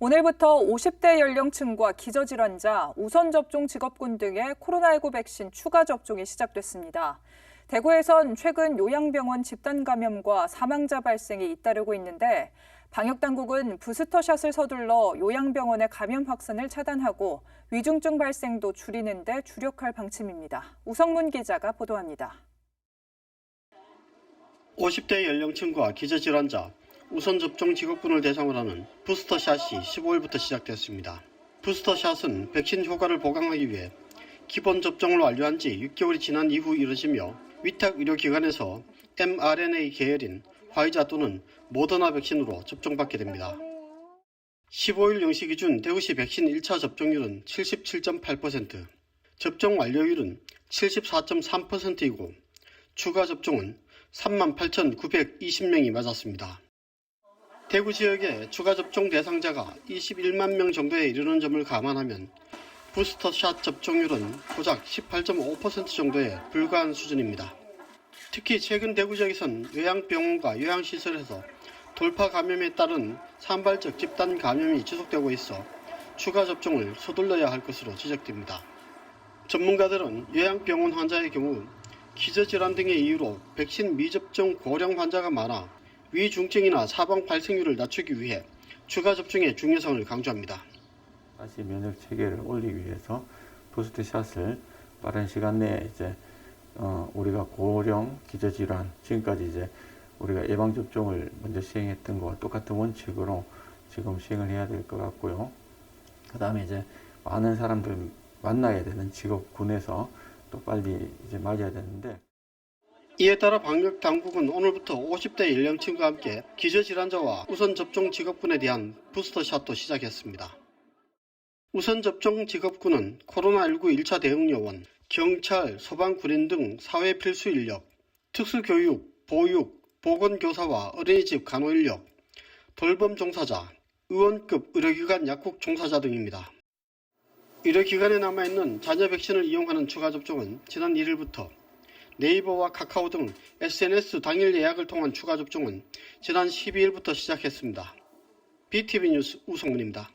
오늘부터 50대 연령층과 기저질환자, 우선접종 직업군 등의 코로나19 백신 추가 접종이 시작됐습니다. 대구에선 최근 요양병원 집단 감염과 사망자 발생이 잇따르고 있는데 방역당국은 부스터샷을 서둘러 요양병원의 감염 확산을 차단하고 위중증 발생도 줄이는 데 주력할 방침입니다. 우성문 기자가 보도합니다. 50대 연령층과 기저질환자, 우선접종 직업군을 대상으로 하는 부스터샷이 15일부터 시작됐습니다. 부스터샷은 백신 효과를 보강하기 위해 기본 접종을 완료한 지 6개월이 지난 이후 이루어지며 위탁 의료기관에서 mRNA 계열인 화이자 또는 모더나 백신으로 접종받게 됩니다. 15일 0시 기준 대구시 백신 1차 접종률은 77.8%, 접종 완료율은 74.3%이고 추가 접종은 38,920명이 맞았습니다. 대구 지역의 추가 접종 대상자가 21만 명 정도에 이르는 점을 감안하면 부스터샷 접종률은 고작 18.5% 정도에 불과한 수준입니다. 특히 최근 대구 지역에선 요양병원과 요양시설에서 돌파 감염에 따른 산발적 집단 감염이 지속되고 있어 추가 접종을 서둘러야 할 것으로 지적됩니다. 전문가들은 요양병원 환자의 경우 기저질환 등의 이유로 백신 미접종 고령 환자가 많아 위중증이나 사망 발생률을 낮추기 위해 추가 접종의 중요성을 강조합니다. 다시 면역 체계를 올리기 위해서 부스터샷을 빠른 시간 내에 우리가 고령 기저질환 지금까지 우리가 예방 접종을 먼저 시행했던 것과 똑같은 원칙으로 지금 시행을 해야 될 것 같고요. 그다음에 많은 사람들 만나야 되는 직업군에서 또 빨리 맞아야 되는데. 이에 따라 방역 당국은 오늘부터 50대 연령층과 함께 기저질환자와 우선 접종 직업군에 대한 부스터샷도 시작했습니다. 우선 접종 직업군은 코로나19 1차 대응 요원, 경찰, 소방, 군인 등 사회 필수 인력, 특수교육, 보육, 보건교사와 어린이집 간호 인력, 돌봄 종사자, 의원급 의료기관 약국 종사자 등입니다. 의료기관에 남아있는 잔여 백신을 이용하는 추가 접종은 지난 1일부터, 네이버와 카카오 등 SNS 당일 예약을 통한 추가 접종은 지난 12일부터 시작했습니다. BTV 뉴스 우성문입니다.